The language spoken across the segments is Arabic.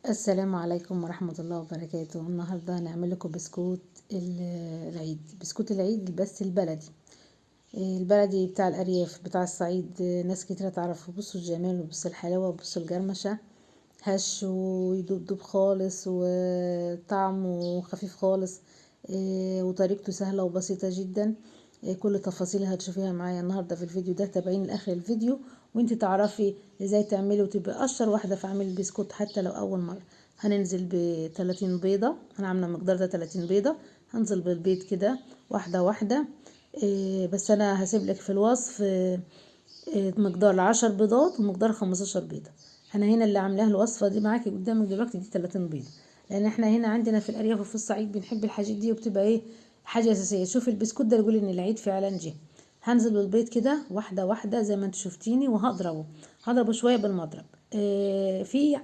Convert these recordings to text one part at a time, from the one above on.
السلام عليكم ورحمة الله وبركاته. النهاردة هنعمل لكم بسكوت العيد، بسكوت العيد بس البلدي. البلدي بتاع الأرياف بتاع الصعيد. ناس كتيرة تعرفه. بصوا الجمال وبصوا الحلاوة وبصوا الجرمشة، هش ويدوب خالص وطعمه خفيف خالص. وطريقته سهلة وبسيطة جدا. كل تفاصيلها هتشوفيها معايا النهاردة في الفيديو ده. تابعيني لاخر الفيديو وانت تعرفي ازاي تعملي وتبقى اشطر واحدة في عمل البسكوت حتى لو اول مرة. هننزل ب 30 بيضة، انا عاملة المقدار ده 30 بيضة. هنزل بالبيض كده واحدة واحدة. بس انا هسيب لك في الوصف مقدار 10 بيضات ومقدار 15 بيضة. انا هنا اللي عاملاها الوصفة دي معاكي قدامك دلوقتي دي 30 بيضة، لان احنا هنا عندنا في الارياف وفي الصعيد بنحب الحاجات دي وبتبقى ايه، حاجة اساسية. شوف البسكوت ده يقول ان العيد فعلا جه. هنزل بالبيض كده واحدة واحدة زي ما انت شفتيني، هضربه شوية بالمضرب. في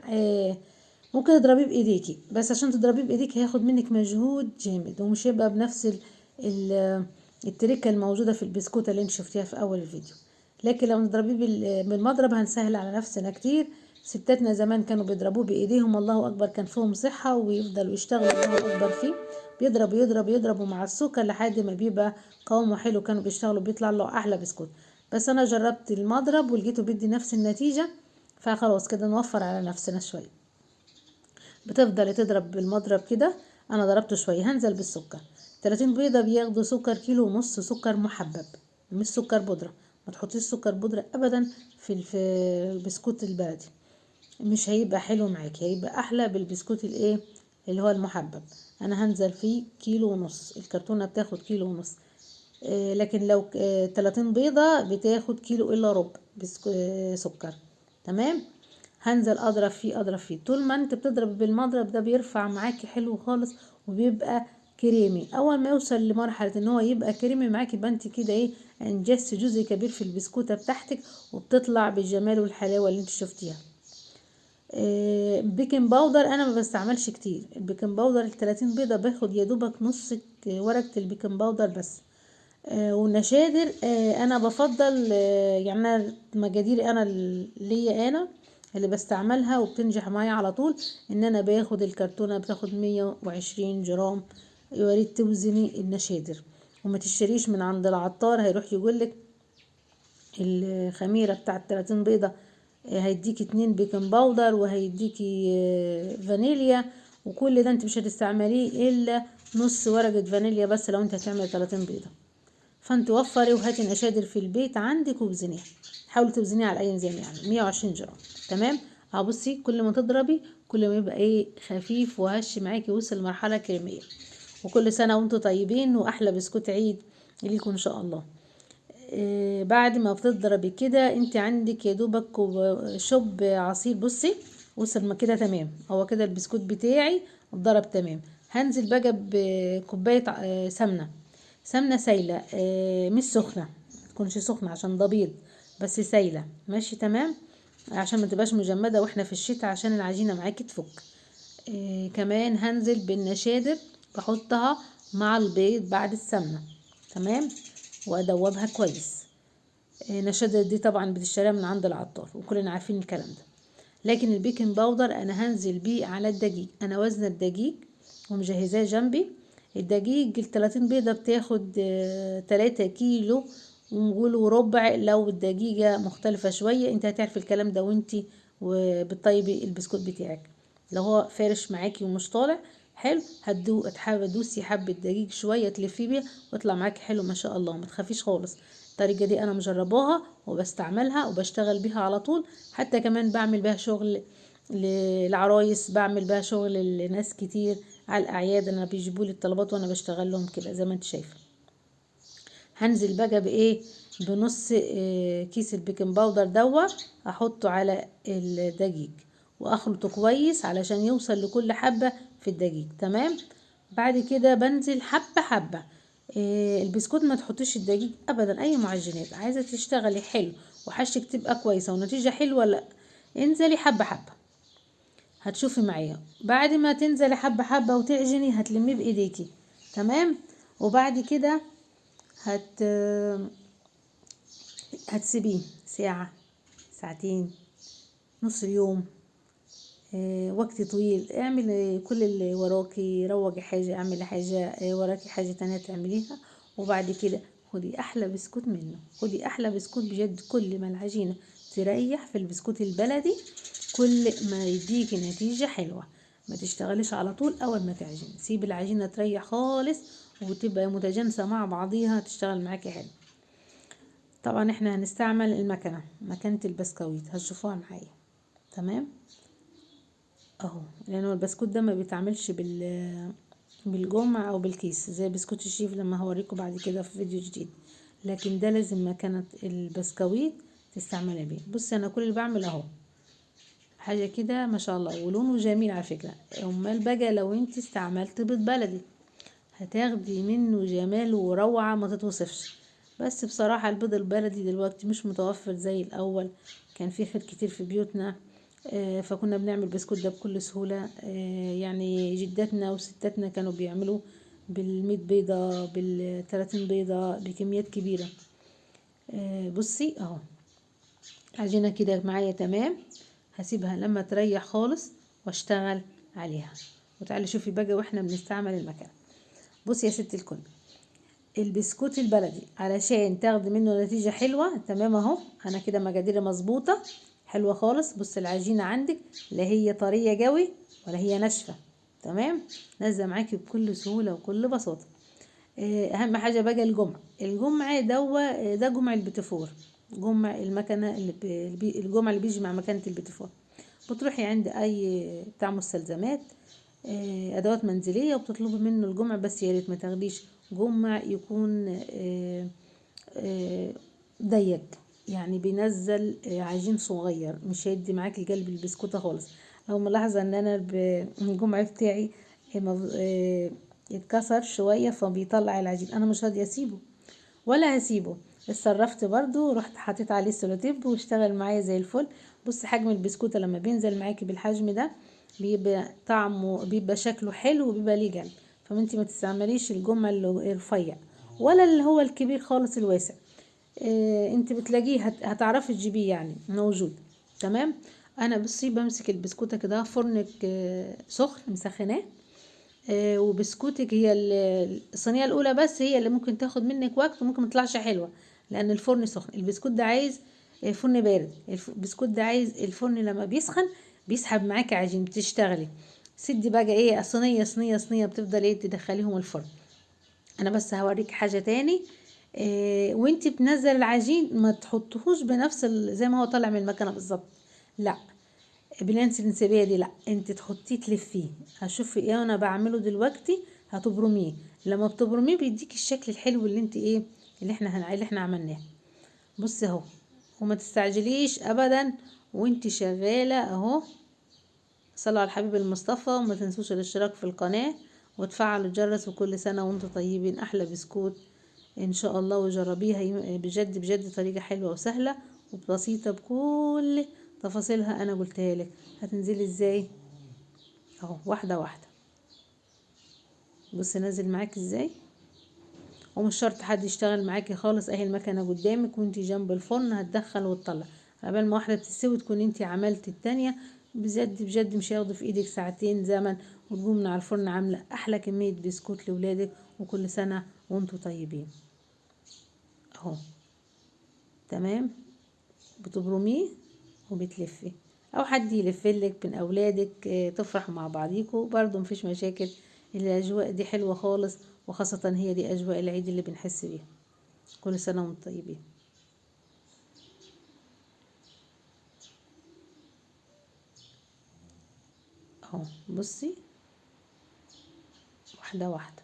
ممكن تضربيه بايديكي، بس عشان تضربيه بايديك هياخد منك مجهود جامد ومش هيبقى بنفس ال التركة الموجودة في البسكوتة اللي انت شفتيها في اول الفيديو. لكن لو نضربيه بالمضرب هنسهل على نفسنا كتير. ستاتنا زمان كانوا بيضربوه بايديهم، الله اكبر، كان فيهم صحة ويفضلوا يشتغلوا الله اكبر فيه. بيضربوا مع السكر لحد ما بيبقى قوامه حلو. كانوا بيشتغلوا بيطلع له احلى بسكوت. بس انا جربت المضرب ولقيته بيدي نفس النتيجة، فخلاص كده نوفر على نفسنا شوية. بتفضل تضرب بالمضرب كده. انا ضربته شويه. هنزل بالسكر. 30 بيضه بياخدوا سكر كيلو ونص سكر محبب، مش سكر بودره. ما تحطيش سكر بودره ابدا في البسكوت البلدي، مش هيبقى حلو معاكي. هيبقى احلى بالبسكوت الايه اللي هو المحبب. انا هنزل فيه كيلو ونص. الكرتونه بتاخد كيلو ونص. لكن لو 30 بيضه بتاخد كيلو الا ربع سكر. تمام. هنزل اضرب فيه طول ما انت بتضرب بالمضرب ده بيرفع معاكي حلو خالص وبيبقى كريمي. اول ما يوصل لمرحله ان هو يبقى كريمي معاكي يبقى انت كده ايه، انجزتي جزء كبير في البسكوته بتاعتك وبتطلع بالجمال والحلاوه اللي انت شفتيها. بيكنج باودر انا ما بستعملش كتير. البيكنج باودر ال 30 بيضه باخد يا دوبك نص ورقه البيكنج باودر بس. والنشادر انا بفضل يعني أنا مقاديري انا انا اللي بستعملها وبتنجح معايا على طول. ان انا باخد الكرتونه بتاخد 120 جرام. يا ريت توزني النشادر وما تشتريش من عند العطار هيروح يقولك الخميره بتاعه 30 بيضه هيديكي 2 بيكنج باودر وهيديكي فانيليا، وكل ده انت مش هتستعمليه الا نص ورقه فانيليا بس لو انت هتعمل 30 بيضه. فانت وفري وهاتي نشادر في البيت عندك ووزنيها. حاولي توزنيها على اي ميزان، يعني 120 جرام. تمام. بصي كل ما تضربي كل ما يبقى ايه خفيف وهش معاكي، وصل لمرحله كريميه. وكل سنه وانتم طيبين واحلى بسكوت عيد ليكم ان شاء الله. بعد ما بتضربي كده انت عندك يا دوبك شوب عصير. بصي وصل ما كده تمام. هو كده البسكوت بتاعي اتضرب تمام. هنزل بقى بكوبايه سمنه سايله، مش سخنه، تكونش سخنه عشان ده بيض، بس سايله ماشي تمام، عشان ما تبقاش مجمده واحنا في الشتاء عشان العجينه معاكي تفك. كمان هنزل بالنشادر بحطها مع البيض بعد السمنه. تمام. وادوبها كويس. نشادر دي طبعا بتشتريها من عند العطار وكلنا عارفين الكلام ده. لكن البيكنج باودر انا هنزل بيه على الدقيق. انا وزن الدقيق ومجهزاه جنبي. الدقيق ال30 بيضة بتاخد 3 كيلو ونقوله ربع. لو الدقيقة مختلفة شوية انت هتعرفي الكلام ده وانت بتطيبي البسكوت بتاعك. لو هو فارش معاكي ومش طالع حلو هتدوسي حبة دقيق شوية تلفي بيها ويطلع معاكي حلو ما شاء الله. ما تخافيش خالص. الطريقة دي انا مجرباها وبستعملها وبشتغل بيها على طول. حتى كمان بعمل بيها شغل للعرايس، بعمل بيها شغل لناس كتير على الاعياد. انا بيجيبوا لي الطلبات وانا بشتغل لهم كده زي ما انت شايفه. هنزل بقى بايه، بنص كيس البيكنج باودر احطه على الدقيق واخلطه كويس علشان يوصل لكل حبة في الدقيق. تمام. بعد كده بنزل حبة حبة. البسكوت ما تحطيش الدقيق ابدا. اي معجنات عايزة تشتغلي حلو وحشك تبقى كويسة ونتيجة حلوة، لا، انزلي حبة حبة. هتشوفي معايا بعد ما تنزلي حبة حبة وتعجني هتلميه بايديكي. تمام. وبعد كده هت هتسيبيه ساعة، ساعتين، نص اليوم. وقت طويل. اعمل كل اللي وراكي، روجي حاجة، اعملي حاجة وراكي حاجة تانية تعمليها، وبعد كده خدي احلى بسكوت منه. خدي احلى بسكوت بجد. كل ما العجينة تريح في البسكوت البلدي كل ما يديكي نتيجة حلوة. ما تشتغليش على طول اول ما تعجني، سيب العجينة تريح خالص وتبقى متجانسة مع بعضيها تشتغل معاكي حلو. طبعا احنا هنستعمل المكنة، مكنة البسكويت، هتشوفوها معايا. تمام اهو، لانه البسكوت ده ما بيتعملش بالجمع او بالكيس زي بسكوت الشيف لما هوريكم بعد كده في فيديو جديد، لكن ده لازم مكنة البسكويت تستعملها بيه. بصي انا كل اللي بعمل اهو حاجة كده ما شاء الله، ولونه جميل على فكرة. امال بقى لو انت استعملت بيض بلدي هتاخدي منه جمال وروعة ما تتوصفش. بس بصراحة البيض البلدي دلوقتي مش متوفر زي الأول، كان في خير كتير في بيوتنا. فكنا بنعمل بسكوت ده بكل سهولة. يعني جداتنا وستاتنا كانوا بيعملوا بالمية بيضة، بالتلاتين بيضة، بكميات كبيرة. بصي اهو العجينة كده معايا تمام. هسيبها لما تريح خالص واشتغل عليها. وتعالي شوفي بقى واحنا بنستعمل المكنة. بصي يا ست الكل، البسكوت البلدي علشان تاخدي منه نتيجة حلوة تمام اهو. انا كده مقاديري مظبوطة حلوة خالص. بص العجينة عندك لا هي طرية قوي ولا هي ناشفة، تمام، نازلة معاكي بكل سهولة وكل بساطة. اهم حاجة بقى الجمع ده جمع البيتفور، جمع المكنة الجمع اللي بيجي مع مكنة البيتفور. بتروحي عند اي بتاع مستلزمات ادوات منزليه وبتطلبي منه الجمع، بس يا ريت ما تاخديش جمع يكون ضيق، يعني بينزل عجين صغير، مش هيدي معاكي قلب البسكوته خالص. او ملاحظه ان انا الجمع بتاعي اتكسر شويه فبيطلع العجين، انا مش راضيه اسيبه ولا هسيبه. اتصرفت برضو، رحت حطيت عليه السلوتيب واشتغل معايا زي الفل. بص حجم البسكوته لما بينزل معاكي بالحجم ده بيبقى طعمه، بيبقى شكله حلو وبيبقى ليه قلب. فانتي ما تستعمليش الجمع الرفيع ولا اللي هو الكبير خالص الواسع. انت بتلاقيه هتعرفي تجيبيه يعني موجود. تمام. انا بصي بمسك البسكوته كده، فرنك سخن مسخناه. وبسكوتك هي الصينيه الاولى بس هي اللي ممكن تاخد منك وقت وممكن متطلعش حلوه لان الفرن سخن. البسكوت ده عايز فرن بارد. البسكوت ده عايز الفرن لما بيسخن بيسحب معاكي عجين بتشتغلي. سدي بقى ايه صينيه صينيه صينيه بتفضل ايه تدخليهم الفرن. انا بس هوريك حاجه تاني. وانتي بتنزل العجين ما تحطهوش بنفس زي ما هو طالع من المكنه بالظبط، لا بالانس الانسيابيه دي لا، انت تحطيه تلفيه. هشوفي ايه انا بعمله دلوقتي. هتبرميه، لما بتبرميه بيديك الشكل الحلو اللي انت ايه اللي احنا عملناه. بصي اهو، وما تستعجليش ابدا وانت شغاله اهو. صلوا على الحبيب المصطفى، وما تنسوش الاشتراك في القناه وتفعلوا الجرس. وكل سنه وانتم طيبين. احلى بسكوت ان شاء الله، وجربيها بجد بجد طريقه حلوه وسهله وبسيطه بكل تفاصيلها انا قلتها لك. هتنزلي ازاي اهو واحده واحده. بصي نازل معاكي ازاي، ومش شرط حد يشتغل معاكي خالص. اهي المكنه قدامك وانتي جنب الفرن هتدخل وتطلع. قبل ما واحده بتستوي تكون انتي عملتي التانية. بجد بجد مش هياخدوا في ايدك ساعتين زمن وتقوم من على الفرن عامله احلى كميه بسكوت لاولادك. وكل سنه وانتم طيبين اهو. تمام. بتبرميه وبتلفي او حد يلفلك من اولادك، تفرح مع بعضيكوا برضو مفيش مشاكل. الاجواء دي حلوة خالص، وخاصة هي دي اجواء العيد اللي بنحس بيها. كل سنة وانتم طيبين. اهو بصي واحدة واحدة.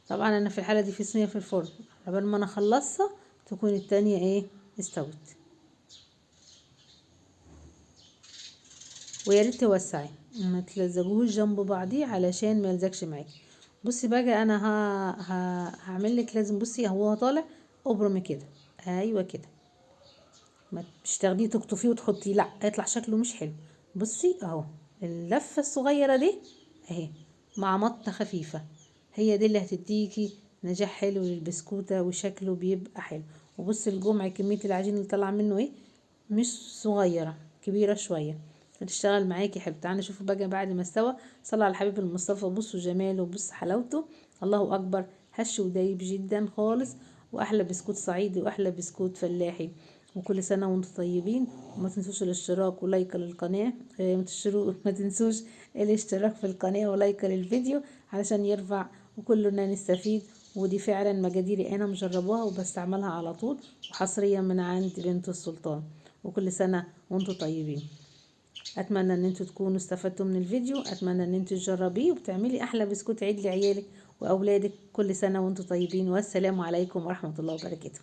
طبعا انا في الحالة دي في صينية في الفرن، قبل ما انا اخلصها تكون التانية ايه استوت. ويا ريت توسعي ما تلزقوهوش جنب بعضيه علشان ما يلزقش معاكي. بصي بقى انا هعمل لك لازم. بصي هو طالع ابرمي كده، ايوه كده، ما مش تاخديه تقطفيه وتحطيه، لا هيطلع شكله مش حلو. بصي اهو اللفه الصغيره دي اهي مع مطه خفيفه، هي دي اللي هتديكي نجاح حلو للبسكوته وشكله بيبقى حلو. وبصي الجمع كميه العجين اللي طالعه منه ايه، مش صغيره كبيره شويه. فتشتغل معاكي حلو. تعالوا نشوفوا بقى بعد ما استوى. صلى على الحبيب المصطفى، بصوا جماله وبص حلاوته، الله اكبر. هش ودايب جدا خالص، واحلى بسكوت صعيدي واحلى بسكوت فلاحي. وكل سنه وانتم طيبين. وما تنسوش الاشتراك ولايك للقناه. ما تنسوش الاشتراك في القناه ولايك للفيديو علشان يرفع وكلنا نستفيد. ودي فعلا مجاديري انا مجربوها وبستعملها على طول، وحصريا من عند بنت السلطان. وكل سنه وانتم طيبين. اتمنى ان انتوا تكونوا استفدتوا من الفيديو، اتمنى ان انتوا تجربيه وتعملي احلى بسكوت عيد لعيالك واولادك. كل سنه وانتم طيبين، والسلام عليكم ورحمه الله وبركاته.